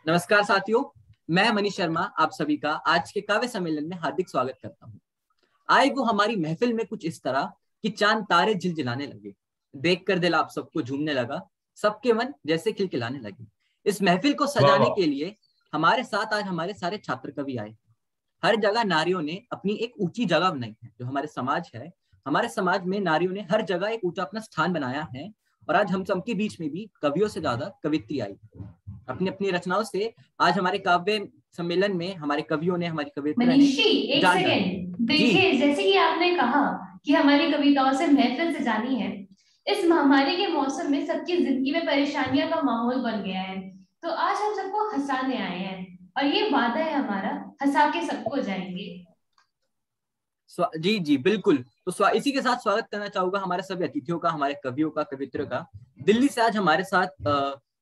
नमस्कार साथियों, मैं मनीष शर्मा आप सभी का आज के काव्य सम्मेलन में हार्दिक स्वागत करता हूँ। आए वो हमारी महफिल में कुछ इस तरह कि चांद तारे झिलझिलाने लगे, देखकर दिल आप सबको झूमने लगा, सबके मन जैसे खिलखिलाने लगे। इस महफिल को वाह सजाने वाह। के लिए हमारे साथ आज हमारे सारे छात्र कवि आए। हर जगह नारियों ने अपनी एक ऊंची जगह बनाई है। जो हमारे समाज है, हमारे समाज में नारियों ने हर जगह एक ऊंचा अपना स्थान बनाया है। और आज हम सबके बीच में भी कवियों से ज्यादा कवित्री आई अपनी अपनी रचनाओं से। आज हमारे काव्य सम्मेलन में हमारे कवियों ने, हमारी कवियत्रियों ने मनीष जी एक जान डाली। सेकेंड जी देखिए, जैसे कि आपने कहा कि हमारी कविताओं से महफिल सजानी है। इस महामारी के मौसम में सबकी जिंदगी में परेशानियों का माहौल बन गया है, तो आज हम सबको हंसाने आए हैं और ये वादा है हमारा, हंसा के सबको जाएंगे। जी जी बिल्कुल। तो इसी के साथ स्वागत करना चाहूंगा हमारे सभी अतिथियों का, हमारे कवियों का, कवित्रियों का। दिल्ली से आज हमारे साथ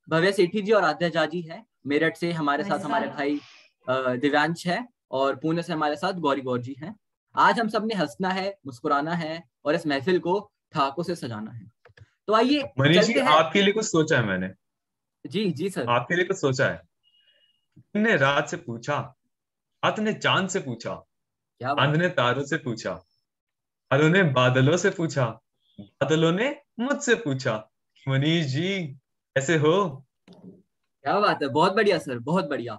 भव्य सेठी जी और आद्या झा जी है। मेरठ से हमारे साथ हमारे भाई दिव्यांश है और पुणे से हमारे साथ गौरी गौर जी हैं। आज हम सब ने हंसना है, मुस्कुराना है और इस महफिल को ठाकों से सजाना है। तो आइए मनीष जी, चलते हैं। आपके लिए कुछ सोचा है मैंने। जी जी सर। आपके लिए कुछ सोचा है। तुमने रात से पूछा, रात ने चांद से पूछा, क्या बात चांद है, ने तारों से पूछा, तारों ने बादलों से पूछा, बादलों ने मुझसे पूछा, मनीष जी कैसे हो। क्या बात है, बहुत बढ़िया सर, बहुत बढ़िया।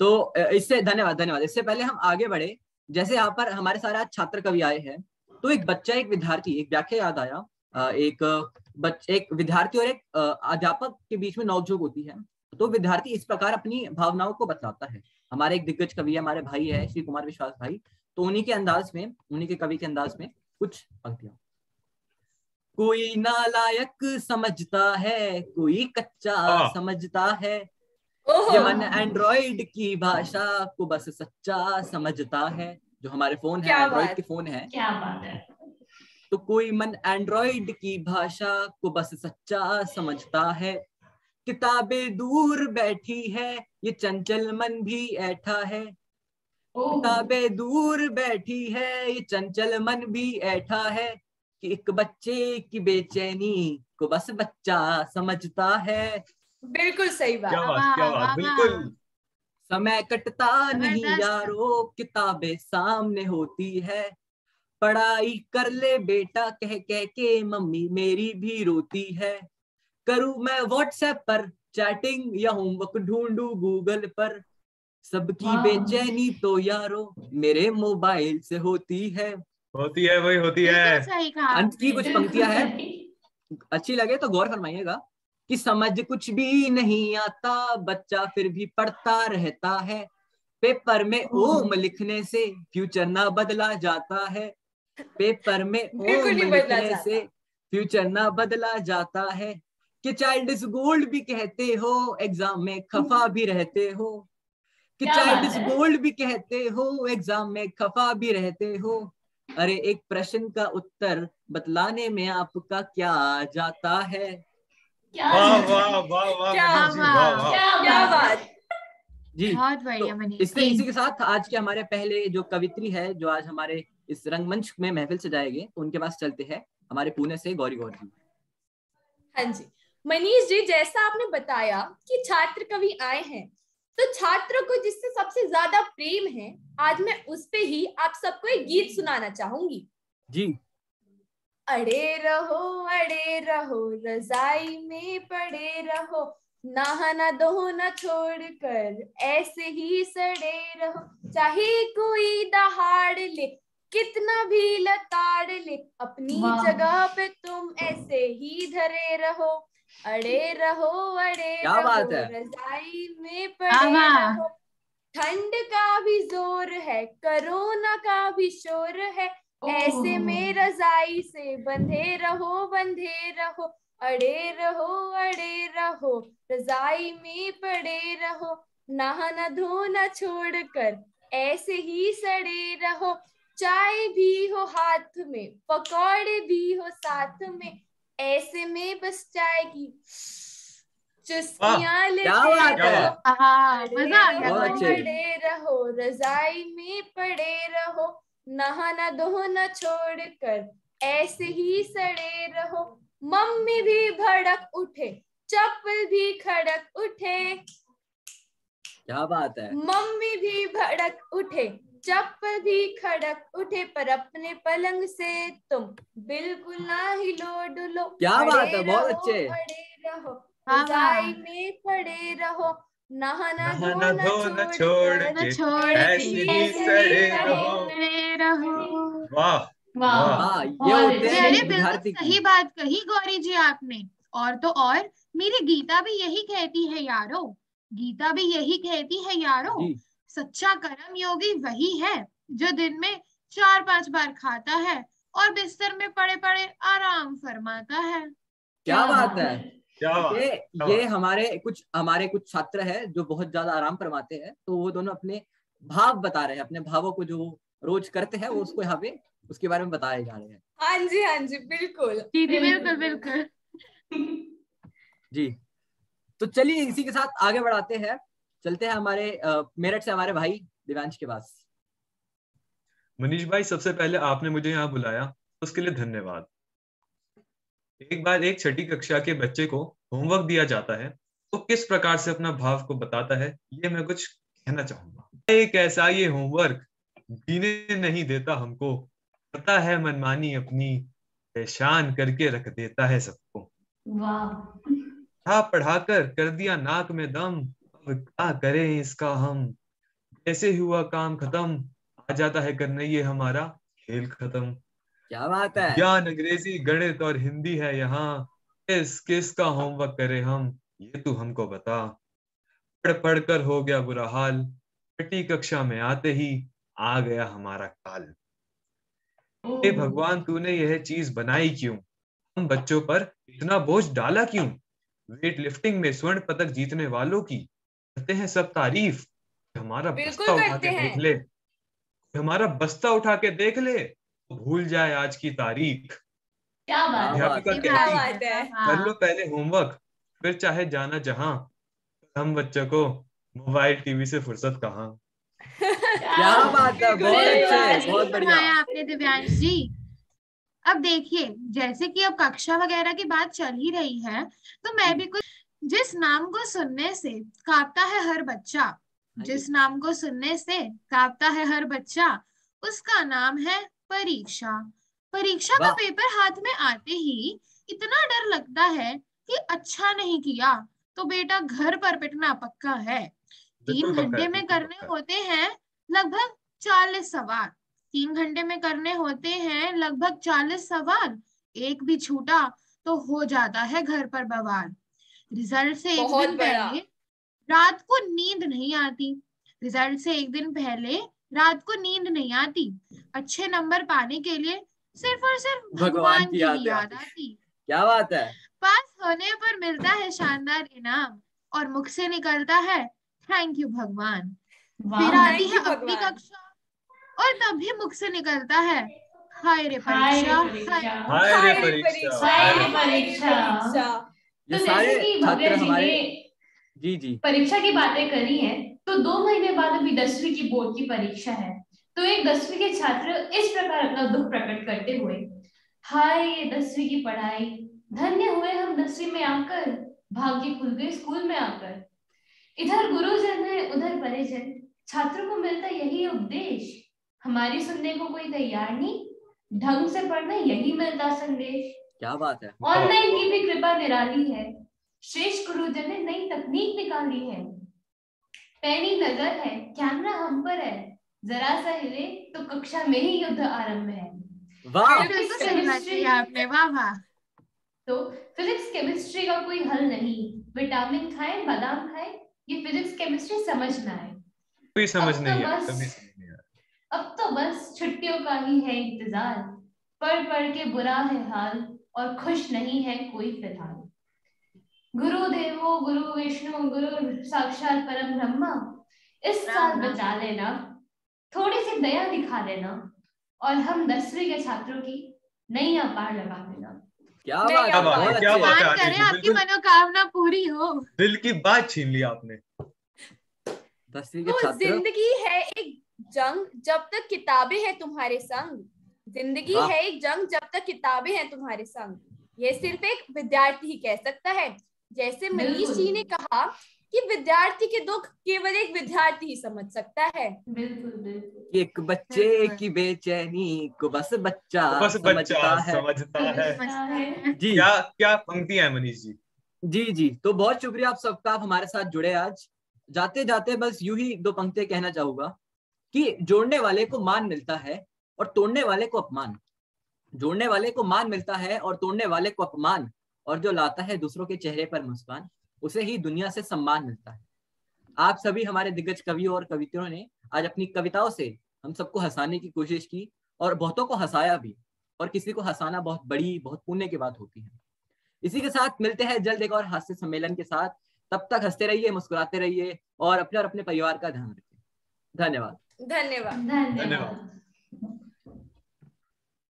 तो इससे धन्यवाद धन्यवाद। इससे पहले हम आगे बढ़े, जैसे यहाँ पर हमारे सारे आज छात्र कवि आए हैं, तो एक बच्चा, एक विद्यार्थी, एक व्याख्या याद आया। एक विद्यार्थी और एक अध्यापक के बीच में नोकझोंक होती है। तो विद्यार्थी इस प्रकार अपनी भावनाओं को बतलाता है। हमारे एक दिग्गज कवि है, हमारे भाई है श्री कुमार विश्वास भाई। तो उन्हीं के अंदाज में, उन्हीं के कवि के अंदाज में कुछ पंक्तियां। कोई नालायक समझता है, कोई कच्चा वाह समझता है, ओहो, ये मन एंड्रॉइड की भाषा को बस सच्चा समझता है। जो हमारे फोन है, क्या एंड्रॉइड बात, के फोन है। क्या बात है। तो कोई मन एंड्रॉइड की भाषा को बस सच्चा समझता है, किताबें दूर बैठी है, ये चंचल मन भी ऐठा है। ओह, किताबें दूर बैठी है, ये चंचल मन भी ऐठा है, कि एक बच्चे की बेचैनी को बस बच्चा समझता है। बिल्कुल सही बात। क्या बात बिल्कुल। समय कटता नहीं जबरदस्त। यारो, किताबें सामने होती है, पढ़ाई कर ले बेटा कह कह के मम्मी मेरी भी रोती है। करूं मैं व्हाट्सएप पर चैटिंग या होमवर्क ढूंढूं गूगल पर, सबकी वाह, बेचैनी तो यारो मेरे मोबाइल से होती है। होती है, वही होती है। बिल्कुल सही कहा अंत की आपने। कुछ बिल्कुल पंक्तियां हैं, सही। अच्छी लगे तो गौर फरमाइएगा। कि समझ कुछ भी नहीं आता, बच्चा फिर भी पढ़ता रहता है, पेपर में ओह, ओम लिखने से फ्यूचर ना बदला जाता है। पेपर में बिल्कुल ओम नहीं बदला लिखने से जाता। फ्यूचर ना बदला जाता है, कि चाइल्ड इज गोल्ड भी कहते हो, एग्जाम में खफा भी रहते हो। कि क्या चाइल्ड बात इज है, गोल्ड भी कहते हो, एग्जाम में खफा भी रहते हो। अरे एक प्रश्न का उत्तर बतलाने में आपका क्या जाता है। क्या वाह जाता वाह है, वाह वाह क्या, मनीष जी, वाह वाह, वाह। क्या बात। जी। बहुत बढ़िया तो मनीष इससे जी। इसी के साथ आज के हमारे पहले जो कवित्री है, जो आज हमारे इस रंगमंच में महफिल सजाएंगे, तो उनके पास चलते हैं। हमारे पुणे से गौरी गौर जी। हाँ जी, मनीष जी, जैसा आपने बताया कि छात्र कवि आए हैं, तो छात्रों को जिससे सबसे ज्यादा प्रेम है, आज मैं उस पे ही आप सबको एक गीत सुनाना चाहूंगी। जी। अड़े रहो रजाई में पड़े रहो, नहाना धोना छोड़कर ऐसे ही सड़े रहो, चाहे कोई दहाड़ ले, कितना भी लताड़ ले, अपनी वाह, जगह पे तुम ऐसे ही धरे रहो। अड़े क्या बात रहो है। रजाई में पड़े वाह, रहो, ठंड का भी जोर है, कोरोना का भी शोर है, ऐसे ओह, में रजाई से बंधे रहो। अड़े रहो रजाई में पड़े रहो, नहाना धोना छोड़कर ऐसे ही सड़े रहो, चाय भी हो हाथ में, पकौड़े भी हो साथ में, ऐसे में बस चाय की वाह चुस्कियां क्या लेते बात क्या है, रहो। बात। हाँ, मजा आ गया बहुत अच्छे। अड़े रहो रजाई में पड़े रहो, नहाना धोना छोड़कर ऐसे ही सड़े रहो, मम्मी भी भड़क उठे, चप्पल भी खड़क उठे। क्या बात है। मम्मी भी भड़क उठे, चप्पल भी खड़क उठे, पर अपने पलंग से तुम बिल्कुल ना हिलो डुलो। क्या बात है, अड़े बहुत रहो, अच्छे। अड़े रहो, वाह, रजाई वाह। में पड़े रहो, नहाना नहाना धोना धोना छोड़ छोड़ कर के छोड़ ऐसे के ही ऐसे सड़े ही रहो। खड़े रहो। वाह वाह वाह। हाँ, ये बहुत होते अरे हैं अरे, एक बिल्कुल विद्यार्थी सही की। बात कही गौरी जी आपने। और तो और मेरी गीता भी यही कहती है यारो, गीता भी यही कहती है यारो, जी, सच्चा कर्म योगी वही है जो दिन में 4-5 बार खाता है और बिस्तर में पड़े पड़े आराम फरमाता है। क्या बात है। क्या बात, ये क्या ये बात। हमारे कुछ छात्र हैं जो बहुत ज्यादा आराम फरमाते हैं, तो वो दोनों अपने भाव बता रहे हैं, अपने भावों को जो रोज करते हैं वो उसको यहाँ पे उसके बारे में बताए जा रहे हैं। हाँ जी बिल्कुल। जी जी, बिल्कुल बिल्कुल। जी, तो चलिए इसी के साथ आगे बढ़ाते हैं, चलते हैं हमारे मेरठ से हमारे भाई दिव्यांश के पास। मनीष भाई, सबसे पहले आपने मुझे यहाँ बुलाया, उसके लिए धन्यवाद। एक बार एक छठी कक्षा के बच्चे को होमवर्क दिया जाता है, तो किस प्रकार से अपना भाव को बताता है, ये मैं कुछ कहना चाहूंगा। एक ऐसा ये होमवर्क जीने नहीं देता हमको, करता है मनमानी अपनी, परेशान करके रख देता है सबको। वाह पढ़ाकर कर दिया नाक में दम, अब क्या करें इसका हम, जैसे हुआ काम खत्म, आ जाता है करने ये हमारा खेल खत्म। क्या बात है। ज्ञान अंग्रेजी गणित और हिंदी है यहाँ, किसका होमवर्क करे हम, ये तू हमको बता। पढ़ पढ़ कर हो गया बुरा हाल, छठी कक्षा में आते ही आ गया हमारा काल। हे भगवान, तूने यह चीज बनाई क्यों, हम बच्चों पर इतना बोझ डाला क्यों। वेट लिफ्टिंग में स्वर्ण पदक जीतने वालों की करते हैं सब तारीफ, हमारा बिल्कुल बस्ता उठा करते के हैं। देख ले, हमारा बस्ता उठा के देख ले, तो भूल जाए आज की तारीख। क्या बात है। बात अध्यापिका है। क्या कहती, बात है। कर लो पहले होमवर्क, फिर चाहे जाना जहां, हम बच्चों को मोबाइल टीवी से फुर्सत कहाँ। क्या बात है, बिल्कुल बहुत सही अच्छे, बात है। बहुत बढ़िया। फरमाया आपने दिव्यांश जी। अब देखिए, जैसे कि अब कक्षा वगैरह की बात चल ही रही है, तो मैं भी कुछ, जिस नाम को सुनने से कांपता है हर बच्चा, जिस नाम को सुनने से कांपता है हर बच्चा, उसका नाम है परीक्षा। परीक्षा का वाह, पेपर हाथ में आते ही इतना डर लगता है कि अच्छा नहीं किया तो बेटा घर पर पिटना पक्का है। 3 बिल्कुल पक्का घंटे है, में बिल्कुल करने पक्का है। होते हैं लगभग 40 सवाल। 3 घंटे में करने होते हैं लगभग 40 सवाल। एक भी छूटा तो हो जाता है घर पर बवाल। रिजल्ट से एक बहुत दिन बड़ा। पहले रात को नींद नहीं आती। रिजल्ट से एक दिन पहले रात को नींद नहीं आती। अच्छे नंबर पाने के लिए सिर्फ और सिर्फ भगवान भगवान की की याद ही है याद आती। आती। क्या बात है। पास होने पर मिलता है शानदार इनाम और मुख से निकलता है थैंक यू भगवान। फिर वाह आती थैंक है यू अगली भगवान। कक्षा और तभी मुख से निकलता है हाय रे हाय रे परीक्षा, परीक्षा। हाय हाय रे हाय रे परीक्षा, परीक्षा, हाय रे हाय रे हाय रे परीक्षा। परीक्षा। ये तो सारे जैसे कि छात्र भव्या जी हमारे। ने जी जी। परीक्षा की बातें करी हैं, तो 2 महीने बाद अभी 10वीं की बोर्ड की परीक्षा है। तो एक 10वीं के छात्र इस प्रकार अपना दुख प्रकट करते हुए, हाय ये 10वीं की पढ़ाई, धन्य हुए हम 10वीं में आकर, भाग्य खुल गए स्कूल में आकर। इधर गुरुजन है उधर परिजन, छात्रों को मिलता यही उपदेश, हमारी सुनने को कोई तैयार नहीं, ढंग से पढ़ना यही मिलता संदेश। क्या बात है। ऑनलाइन की भी कृपा निराली है, श्रेष्ठ गुरुजन ने नई तकनीक निकाली है। पैनी नजर है, कैमरा हम पर है, जरा सा हिले तो कक्षा में ही युद्ध आरंभ है। वाह, बिल्कुल सही बात कही आपने, वाह वाह। तो फिजिक्स केमिस्ट्री का कोई हल नहीं, विटामिन खाएं बादाम खाएं, ये फिजिक्स केमिस्ट्री समझ ना आए। कोई समझ अब तो नहीं आया, बस- कभी समझ नहीं आया। अब तो बस छुट्टियों का ही है इंतजार, पढ़ पढ़ के बुरा है हाल और खुश नहीं है कोई फिलहाल। गुरु देवो गुरु विष्णु गुरु साक्षात परम ब्रह्मा, इस साल राम राम। बचा लेना, थोड़ी सी दया दिखा देना और हम 10वीं के छात्रों की नैया पार लगा देना। क्या नहीं, बात क्या है, बात बहुत है, क्या अच्छे। बात है भगवान आदित्य करे जी, आपकी बिल्कुल मनोकामना पूरी हो। दिल की बात छीन ली आपने। 10वीं के तो छात्र। जिंदगी है एक जंग जब तक किताबें हैं तुम्हारे संग। जिंदगी वाह। है एक जंग जब तक किताबें हैं तुम्हारे संग। ये सिर्फ एक विद्यार्थी ही कह सकता है। जैसे मनीष जी ने कहा कि विद्यार्थी के दुख केवल एक विद्यार्थी ही समझ सकता है। बिल्कुल बिल्कुल। एक बच्चे की बेचैनी को बस बच्चा समझता है। जी क्या क्या पंक्तियां हैं मनीष जी। जी जी, तो बहुत शुक्रिया आप सबका, आप हमारे साथ जुड़े आज। जाते जाते बस यूं ही 2 पंक्तियां कहना चाहूंगा कि जोड़ने वाले को मान मिलता है और तोड़ने वाले को अपमान। जोड़ने वाले को मान मिलता है और तोड़ने वाले को अपमान, और जो लाता है दूसरों के चेहरे पर मुस्कान, उसे ही दुनिया से सम्मान मिलता है। आप सभी हमारे दिग्गज कवियों और कवित्रियों ने आज अपनी कविताओं से हम सबको हंसाने की कोशिश की और बहुतों को हंसाया भी, और किसी को हंसाना बहुत बड़ी, बहुत पुण्य की बात होती है। इसी के साथ मिलते हैं जल्द एक और हास्य सम्मेलन के साथ। तब तक हंसते रहिए, मुस्कुराते रहिए और अपने परिवार का ध्यान रखिए। धन्यवाद। धन्यवाद। धन्यवाद।